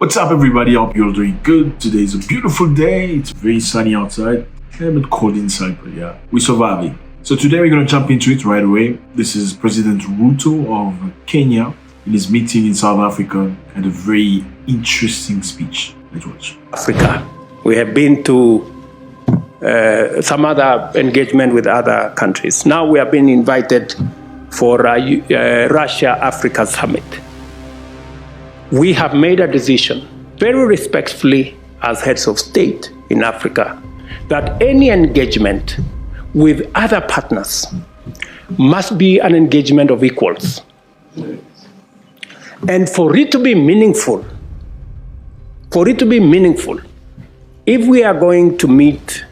What's up, everybody? I hope you're doing good. Today is a beautiful day. It's very sunny outside. A bit cold inside, but yeah, we're surviving. So today we're going to jump into it right away. This is President Ruto of Kenya in his meeting in South Africa, had a very interesting speech. Let's watch. Africa. We have been to some other engagement with other countries. Now we have been invited for Russia-Africa Summit. We have made a decision, very respectfully as heads of state in Africa, that any engagement with other partners must be an engagement of equals. And for it to be meaningful, if we are going to meet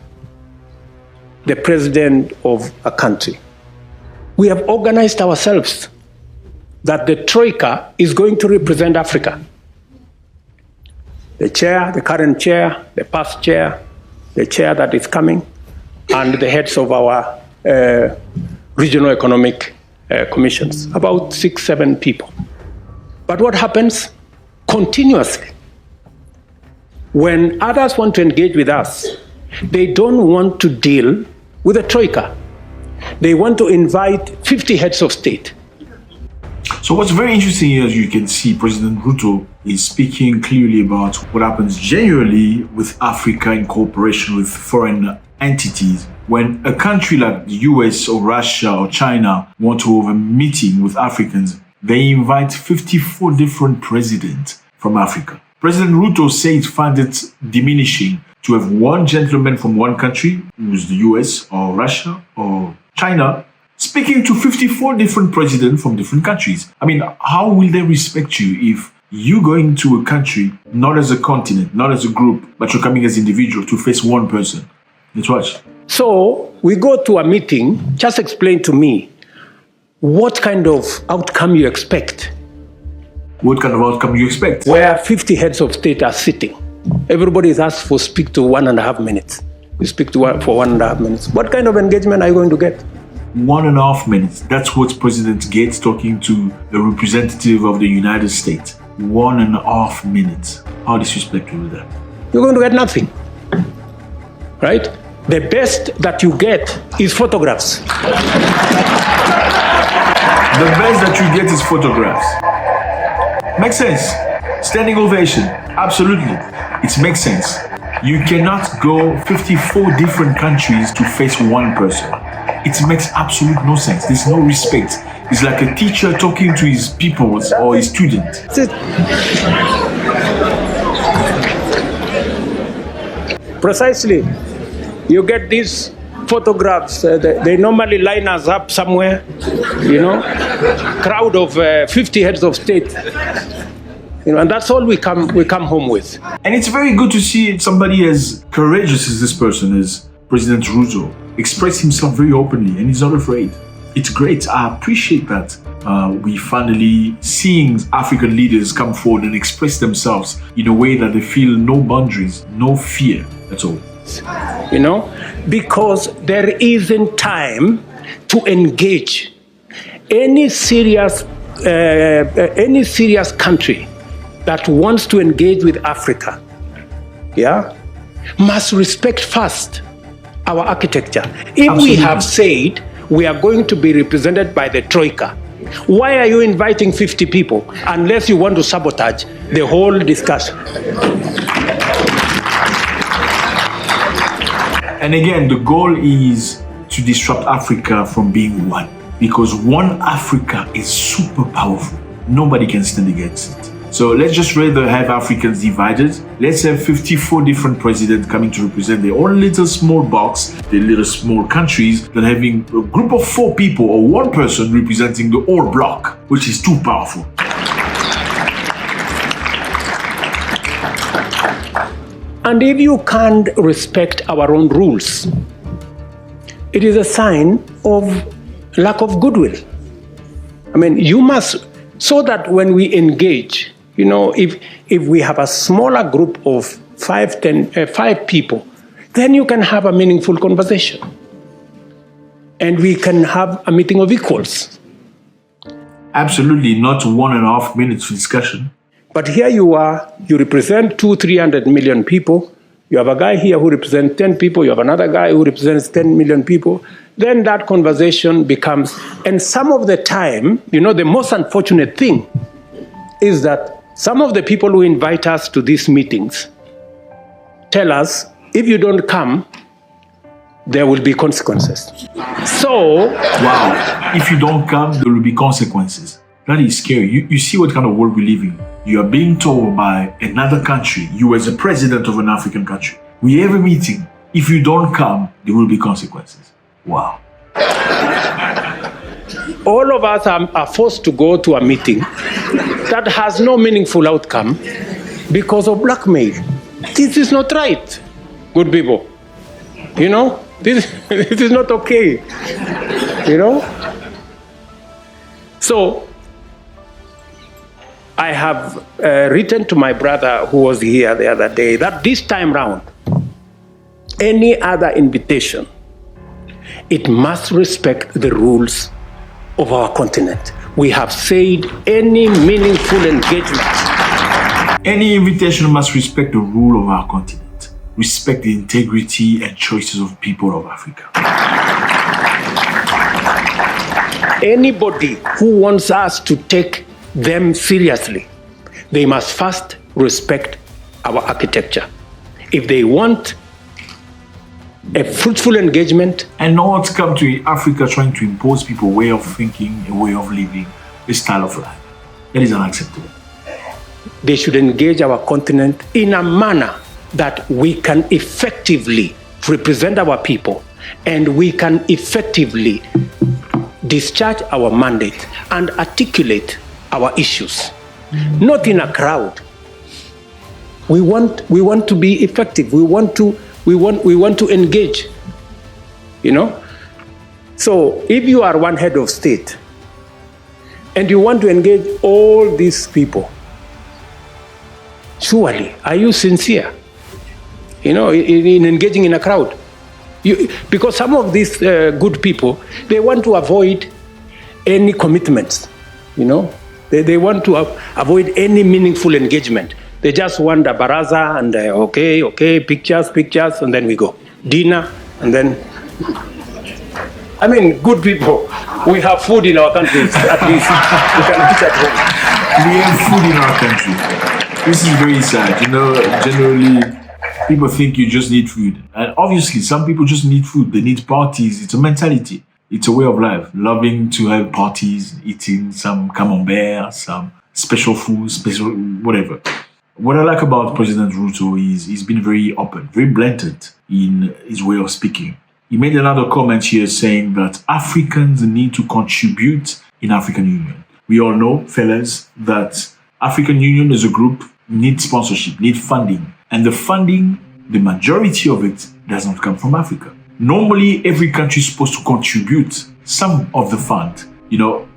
the president of a country, we have organized ourselves that the Troika is going to represent Africa. The chair, the current chair, the past chair, the chair that is coming, and the heads of our regional economic commissions, about 6-7 people. But what happens continuously? When others want to engage with us, they don't want to deal with the Troika. They want to invite 50 heads of state. So what's very interesting here, as you can see, President Ruto is speaking clearly about what happens generally with Africa in cooperation with foreign entities. When a country like the US or Russia or China want to have a meeting with Africans, they invite 54 different presidents from Africa. President Ruto said finds it diminishing to have one gentleman from one country, who's the US or Russia or China, speaking to 54 different presidents from different countries. I mean, how will they respect you if you go into a country, not as a continent, not as a group, but you're coming as an individual to face one person? Let's watch. So we go to a meeting, just explain to me what kind of outcome you expect. What kind of outcome you expect? Where 50 heads of state are sitting. Everybody is asked for speak to 1.5 minutes. You speak to one for 1.5 minutes. What kind of engagement are you going to get? 1.5 minutes. That's what President Gates talking to the representative of the United States. 1.5 minutes. How disrespectful is that? You're going to get nothing, right? The best that you get is photographs. The best that you get is photographs. Makes sense. Standing ovation. Absolutely. It makes sense. You cannot go 54 different countries to face one person. It makes absolute no sense. There's no respect. It's like a teacher talking to his pupils or his student. Precisely. You get these photographs. They normally line us up somewhere, crowd of 50 heads of state. And that's all we come home with. And it's very good to see somebody as courageous as this person is, President Ruto, express himself very openly, and he's not afraid. It's great. I appreciate that. We finally seeing African leaders come forward and express themselves in a way that they feel no boundaries, no fear at all. Because there isn't time to engage. Any serious country that wants to engage with Africa, must respect first our architecture. If Absolutely. We have said we are going to be represented by the Troika, why are you inviting 50 people unless you want to sabotage the whole discussion? And again, the goal is to disrupt Africa from being one, because one Africa is super powerful. Nobody can stand against it. So let's just rather have Africans divided. Let's have 54 different presidents coming to represent their own little small box, their little small countries, than having a group of 4 people or one person representing the whole block, which is too powerful. And if you can't respect our own rules, it is a sign of lack of goodwill. I mean, you must, so that when we engage, if we have a smaller group of 5 people, then you can have a meaningful conversation. And we can have a meeting of equals. Absolutely not 1.5 minutes discussion. But here you are, you represent 200-300 million people. You have a guy here who represents 10 people. You have another guy who represents 10 million people. Then that conversation becomes, and some of the time, the most unfortunate thing is that some of the people who invite us to these meetings tell us, if you don't come, there will be consequences. So, wow, if you don't come, there will be consequences. That is scary. You see what kind of world we live in. You are being told by another country, you as a president of an African country, we have a meeting. If you don't come, there will be consequences. Wow. All of us are forced to go to a meeting that has no meaningful outcome because of blackmail. This is not right, good people. This is not okay. So, I have written to my brother who was here the other day that this time round, any other invitation, it must respect the rules of our continent. We have said any meaningful engagement. Any invitation must respect the rule of our continent, respect the integrity and choices of people of Africa. Anybody who wants us to take them seriously, they must first respect our architecture. If they want a fruitful engagement, and not come to Africa trying to impose people a way of thinking, a way of living, a style of life. That is unacceptable. They should engage our continent in a manner that we can effectively represent our people and we can effectively discharge our mandate and articulate our issues, not in a crowd. We want to be effective. We want to engage. So if you are one head of state and you want to engage all these people, surely are you sincere? In engaging in a crowd? Because some of these good people, they want to avoid any commitments. They want to avoid any meaningful engagement. They just want a baraza and okay, pictures, and then we go. Dinner, and then... good people, we have food in our countries, at least. We can eat at home. We have food in our country. This is very sad. Generally, people think you just need food. And obviously, some people just need food. They need parties. It's a mentality. It's a way of life. Loving to have parties, eating some camembert, some special food, special whatever. What I like about President Ruto is he's been very open, very blatant in his way of speaking. He made another comment here saying that Africans need to contribute in African Union. We all know, fellas, that African Union as a group needs sponsorship, needs funding. And the funding, the majority of it does not come from Africa. Normally, every country is supposed to contribute some of the fund.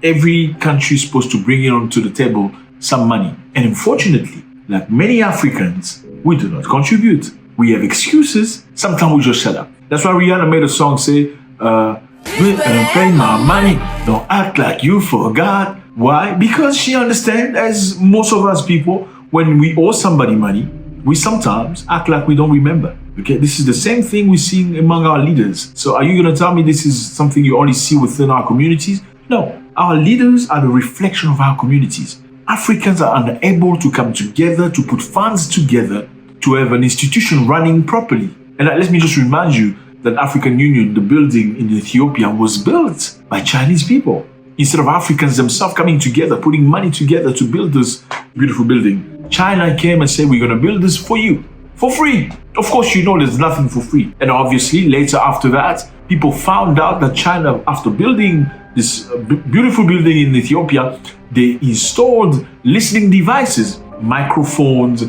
Every country is supposed to bring in onto the table some money. And unfortunately, like many Africans, we do not contribute. We have excuses. Sometimes we just shut up. That's why Rihanna made a song say, pay my money, don't act like you forgot. Why? Because she understands, as most of us people, when we owe somebody money, we sometimes act like we don't remember. Okay, this is the same thing we're seeing among our leaders. So are you going to tell me this is something you only see within our communities? No, our leaders are the reflection of our communities. Africans are unable to come together, to put funds together, to have an institution running properly. And let me just remind you that African Union, the building in Ethiopia, was built by Chinese people. Instead of Africans themselves coming together, putting money together to build this beautiful building, China came and said, we're going to build this for you, for free. Of course, there's nothing for free. And obviously, later after that, people found out that China, after building this beautiful building in Ethiopia, they installed listening devices, microphones,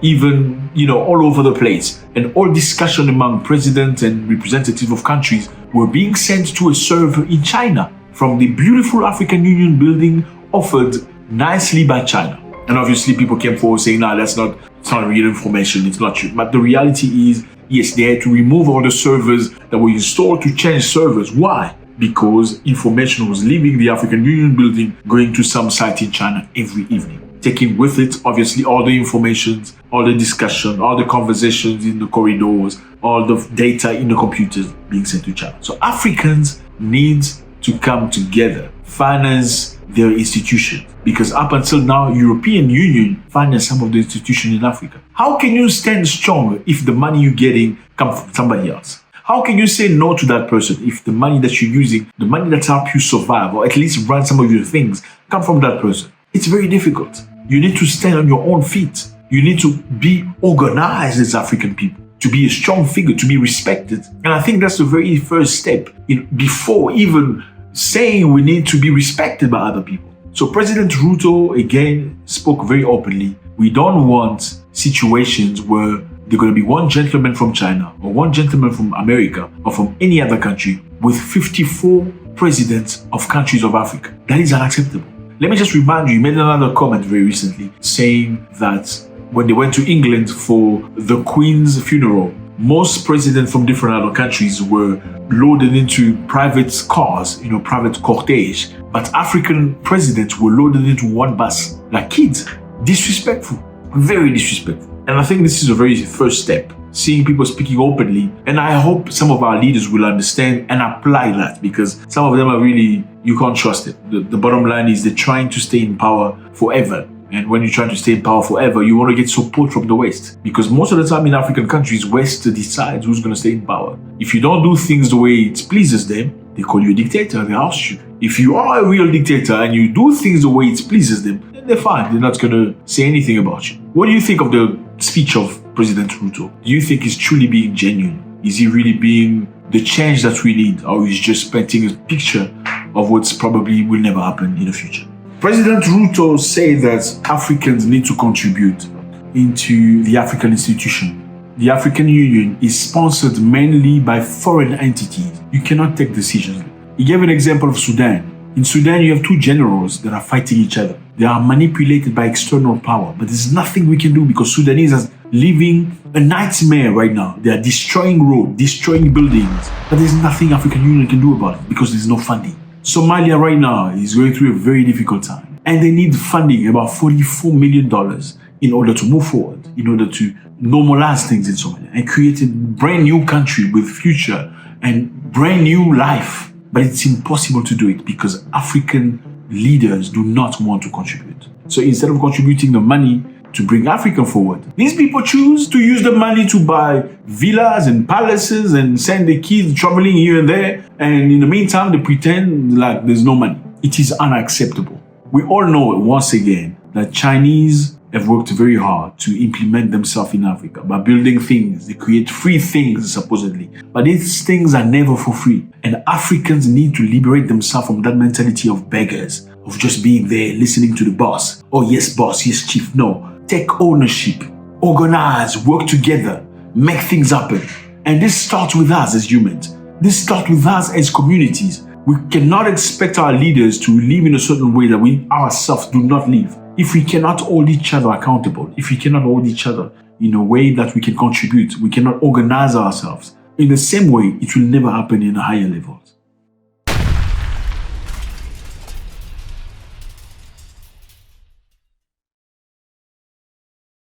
even, all over the place. And all discussion among presidents and representatives of countries were being sent to a server in China from the beautiful African Union building offered nicely by China. And obviously people came forward saying, it's not real information, it's not true. But the reality is, yes, they had to remove all the servers that were installed to change servers. Why? Because information was leaving the African Union building, going to some site in China every evening. taking with it, obviously, all the information, all the discussion, all the conversations in the corridors, all the data in the computers being sent to China. So Africans need to come together, finance their institutions, because up until now, European Union finance some of the institutions in Africa. How can you stand strong if the money you're getting comes from somebody else? How can you say no to that person if the money that you're using, the money that helps you survive or at least run some of your things, come from that person? It's very difficult. You need to stand on your own feet. You need to be organized as African people, to be a strong figure, to be respected. And I think that's the very first step before even saying we need to be respected by other people. So President Ruto, again, spoke very openly. We don't want situations where there's going to be one gentleman from China or one gentleman from America or from any other country with 54 presidents of countries of Africa. That is unacceptable. Let me just remind you made another comment very recently saying that when they went to England for the Queen's funeral, most presidents from different other countries were loaded into private cars, private cortege, but African presidents were loaded into one bus like kids. Disrespectful, very disrespectful. And I think this is a very first step, seeing people speaking openly. And I hope some of our leaders will understand and apply that, because some of them are really, you can't trust it. The bottom line is they're trying to stay in power forever. And when you're trying to stay in power forever, you want to get support from the West. Because most of the time in African countries, West decides who's going to stay in power. If you don't do things the way it pleases them, they call you a dictator, they oust you. If you are a real dictator and you do things the way it pleases them, then they're fine. They're not going to say anything about you. What do you think of the speech of President Ruto? Do you think he's truly being genuine? Is he really being the change that we need? Or is he just painting a picture of what's probably will never happen in the future? President Ruto said that Africans need to contribute into the African institution. The African Union is sponsored mainly by foreign entities. You cannot take decisions. He gave an example of Sudan. In Sudan, you have two generals that are fighting each other. They are manipulated by external power, but there's nothing we can do because Sudanese are living a nightmare right now. They are destroying roads, destroying buildings, but there's nothing African Union can do about it because there's no funding. Somalia right now is going through a very difficult time, and they need funding, about $44 million, in order to move forward, in order to normalize things in Somalia and create a brand new country with future and brand new life. But it's impossible to do it because African leaders do not want to contribute. So instead of contributing the money to bring Africa forward, these people choose to use the money to buy villas and palaces and send their kids traveling here and there. And in the meantime, they pretend like there's no money. It is unacceptable. We all know once again that Chinese have worked very hard to implement themselves in Africa by building things. They create free things, supposedly. But these things are never for free. And Africans need to liberate themselves from that mentality of beggars, of just being there, listening to the boss. Oh, yes, boss, yes, chief. No. Take ownership, organize, work together, make things happen. And this starts with us as humans. This starts with us as communities. We cannot expect our leaders to live in a certain way that we ourselves do not live. If we cannot hold each other accountable, if we cannot hold each other in a way that we can contribute, we cannot organize ourselves. In the same way, it will never happen in a higher level.